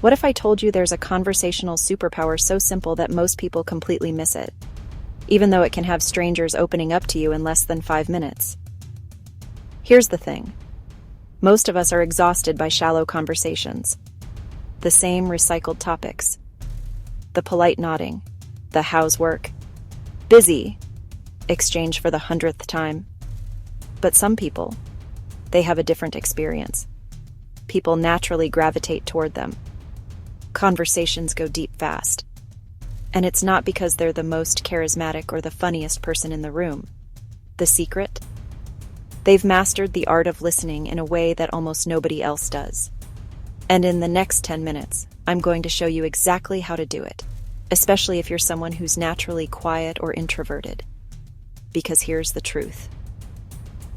What if I told you there's a conversational superpower so simple that most people completely miss it, even though it can have strangers opening up to you in less than 5 minutes? Here's the thing. Most of us are exhausted by shallow conversations. The same recycled topics. The polite nodding. The how's work? Busy. Exchange for the 100th time. But some people, they have a different experience. People naturally gravitate toward them. Conversations go deep fast. And it's not because they're the most charismatic or the funniest person in the room. The secret? They've mastered the art of listening in a way that almost nobody else does. And in the next 10 minutes, I'm going to show you exactly how to do it, especially if you're someone who's naturally quiet or introverted. Because here's the truth.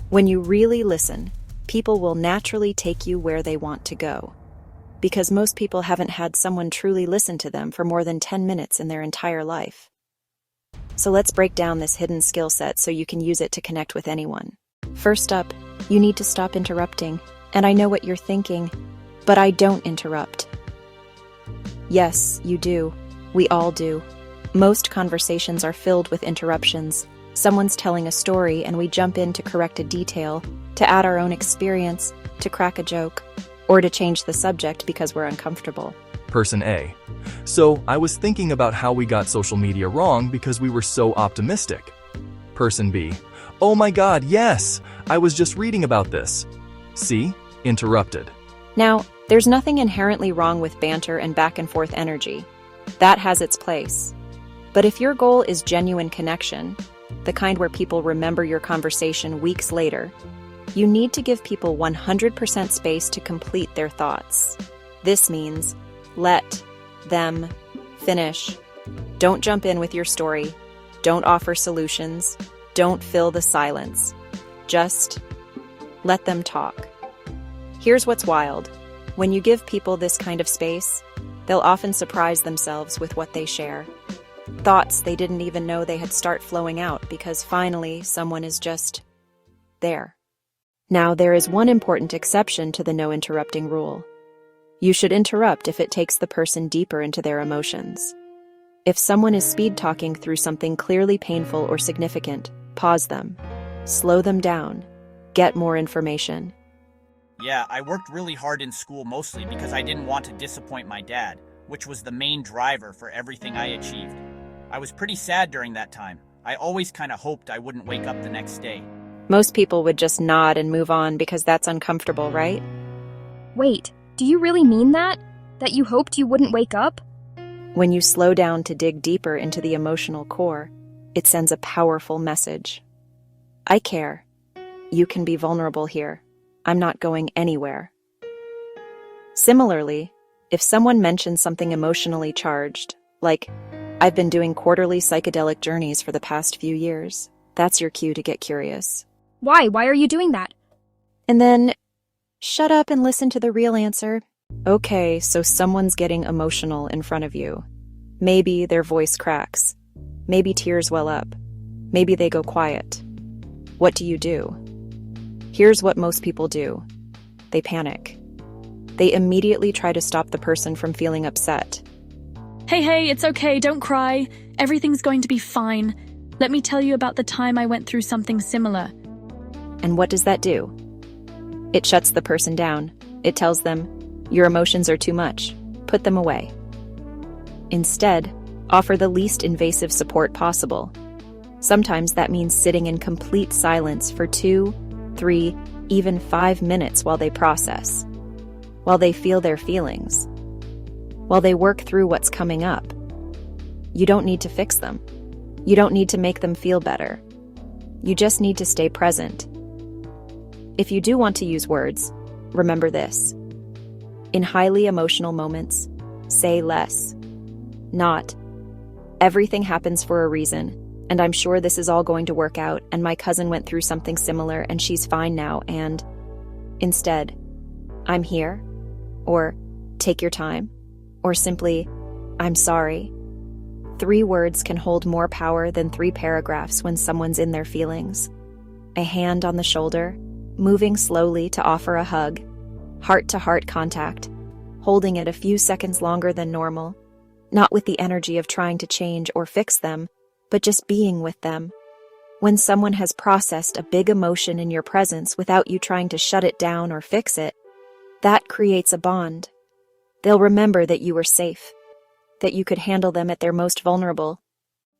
When you really listen, people will naturally take you where they want to go. Because most people haven't had someone truly listen to them for more than 10 minutes in their entire life. So let's break down this hidden skill set so you can use it to connect with anyone. First up, you need to stop interrupting. And I know what you're thinking, but I don't interrupt. Yes, you do. We all do. Most conversations are filled with interruptions. Someone's telling a story and we jump in to correct a detail, to add our own experience, to crack a joke, or to change the subject because we're uncomfortable. Person A. So, I was thinking about how we got social media wrong because we were so optimistic. Person B. Oh my God, yes! I was just reading about this. See? Interrupted. Now, there's nothing inherently wrong with banter and back and forth energy. That has its place. But if your goal is genuine connection, the kind where people remember your conversation weeks later, you need to give people 100% space to complete their thoughts. This means let them finish. Don't jump in with your story. Don't offer solutions. Don't fill the silence. Just let them talk. Here's what's wild. When you give people this kind of space, they'll often surprise themselves with what they share. Thoughts they didn't even know they had start flowing out because finally someone is just there. Now, there is one important exception to the no interrupting rule. You should interrupt if it takes the person deeper into their emotions. If someone is speed talking through something clearly painful or significant, pause them. Slow them down. Get more information. Yeah, I worked really hard in school mostly because I didn't want to disappoint my dad, which was the main driver for everything I achieved. I was pretty sad during that time. I always kind of hoped I wouldn't wake up the next day. Most people would just nod and move on because that's uncomfortable, right? Wait, do you really mean that? That you hoped you wouldn't wake up? When you slow down to dig deeper into the emotional core, it sends a powerful message. I care. You can be vulnerable here. I'm not going anywhere. Similarly, if someone mentions something emotionally charged, like, I've been doing quarterly psychedelic journeys for the past few years, that's your cue to get curious. Why? Why are you doing that? And then, shut up and listen to the real answer. Okay, so someone's getting emotional in front of you. Maybe their voice cracks. Maybe tears well up. Maybe they go quiet. What do? Here's what most people do. They panic. They immediately try to stop the person from feeling upset. Hey, it's okay, don't cry. Everything's going to be fine. Let me tell you about the time I went through something similar. And what does that do? It shuts the person down. It tells them, your emotions are too much. Put them away. Instead, offer the least invasive support possible. Sometimes that means sitting in complete silence for 2, 3, even 5 minutes while they process, while they feel their feelings, while they work through what's coming up. You don't need to fix them. You don't need to make them feel better. You just need to stay present. If you do want to use words, remember this. In highly emotional moments, say less. Not, everything happens for a reason, and I'm sure this is all going to work out, and my cousin went through something similar and she's fine now, and instead, I'm here, or take your time, or simply, I'm sorry. 3 words can hold more power than 3 paragraphs when someone's in their feelings. A hand on the shoulder, moving slowly to offer a hug, heart-to-heart contact, holding it a few seconds longer than normal, not with the energy of trying to change or fix them, but just being with them. When someone has processed a big emotion in your presence without you trying to shut it down or fix it, that creates a bond. They'll remember that you were safe, that you could handle them at their most vulnerable.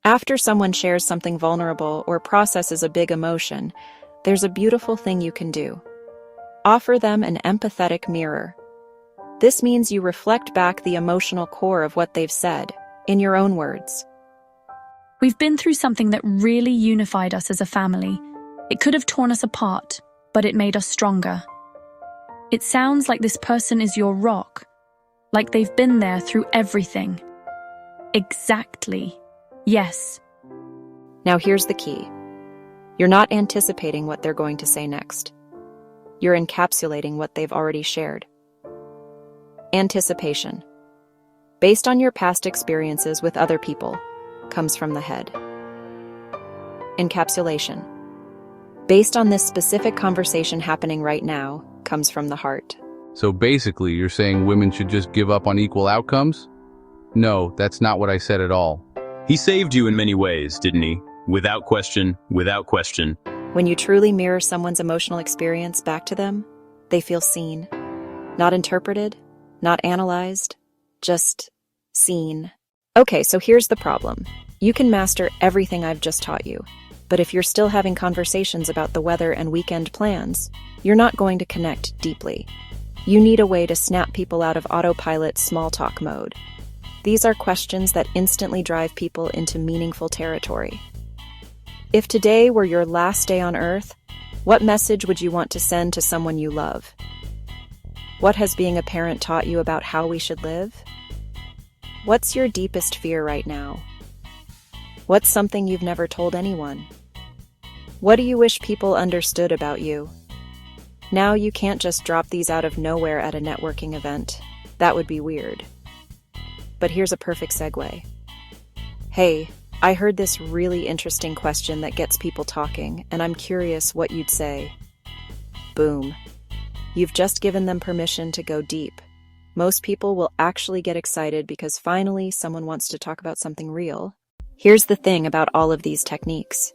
After someone shares something vulnerable or processes a big emotion, there's a beautiful thing you can do. Offer them an empathetic mirror. This means you reflect back the emotional core of what they've said, in your own words. We've been through something that really unified us as a family. It could have torn us apart, but it made us stronger. It sounds like this person is your rock, like they've been there through everything. Exactly. Yes. Now here's the key. You're not anticipating what they're going to say next. You're encapsulating what they've already shared. Anticipation, based on your past experiences with other people, comes from the head. Encapsulation, based on this specific conversation happening right now, comes from the heart. So basically, you're saying women should just give up on equal outcomes? No, that's not what I said at all. He saved you in many ways, didn't he? Without question, without question. When you truly mirror someone's emotional experience back to them, they feel seen. Not interpreted, not analyzed, just seen. Okay, so here's the problem. You can master everything I've just taught you, but if you're still having conversations about the weather and weekend plans, you're not going to connect deeply. You need a way to snap people out of autopilot small talk mode. These are questions that instantly drive people into meaningful territory. If today were your last day on Earth, what message would you want to send to someone you love? What has being a parent taught you about how we should live? What's your deepest fear right now? What's something you've never told anyone? What do you wish people understood about you? Now you can't just drop these out of nowhere at a networking event. That would be weird. But here's a perfect segue. Hey, I heard this really interesting question that gets people talking, and I'm curious what you'd say. Boom. You've just given them permission to go deep. Most people will actually get excited because finally someone wants to talk about something real. Here's the thing about all of these techniques.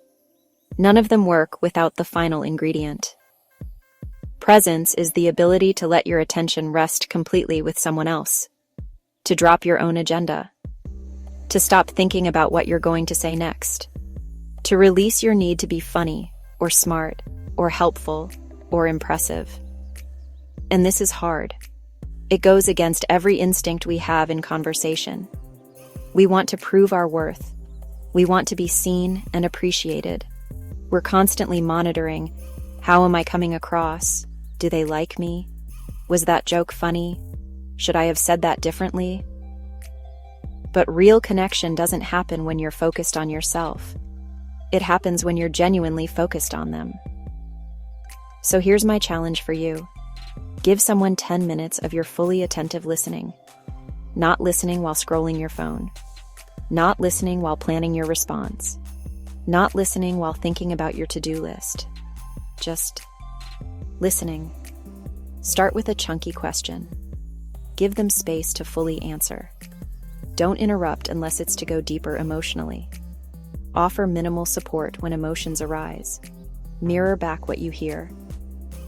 None of them work without the final ingredient. Presence is the ability to let your attention rest completely with someone else, to drop your own agenda, to stop thinking about what you're going to say next, to release your need to be funny or smart or helpful or impressive. And this is hard. It goes against every instinct we have in conversation. We want to prove our worth. We want to be seen and appreciated. We're constantly monitoring, how am I coming across? Do they like me? Was that joke funny? Should I have said that differently? But real connection doesn't happen when you're focused on yourself. It happens when you're genuinely focused on them. So here's my challenge for you. Give someone 10 minutes of your fully attentive listening. Not listening while scrolling your phone. Not listening while planning your response. Not listening while thinking about your to-do list. Just listening. Start with a chunky question. Give them space to fully answer. Don't interrupt unless it's to go deeper emotionally. Offer minimal support when emotions arise. Mirror back what you hear.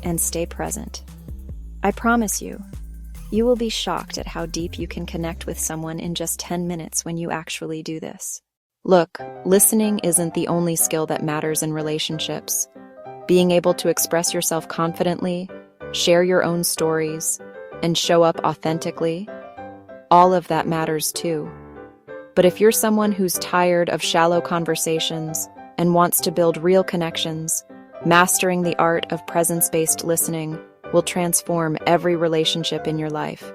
And stay present. I promise you, you will be shocked at how deep you can connect with someone in just 10 minutes when you actually do this. Look, listening isn't the only skill that matters in relationships. Being able to express yourself confidently, share your own stories, and show up authentically, all of that matters too. But if you're someone who's tired of shallow conversations and wants to build real connections, mastering the art of presence-based listening will transform every relationship in your life.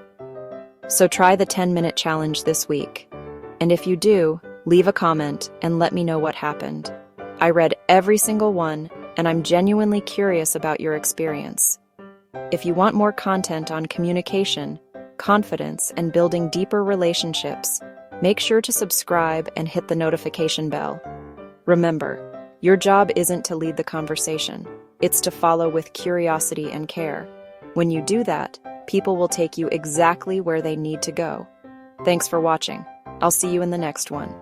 So try the 10-minute challenge this week. And if you do, leave a comment and let me know what happened. I read every single one, and I'm genuinely curious about your experience. If you want more content on communication, confidence, and building deeper relationships, make sure to subscribe and hit the notification bell. Remember, your job isn't to lead the conversation. It's to follow with curiosity and care. When you do that, people will take you exactly where they need to go. Thanks for watching. I'll see you in the next one.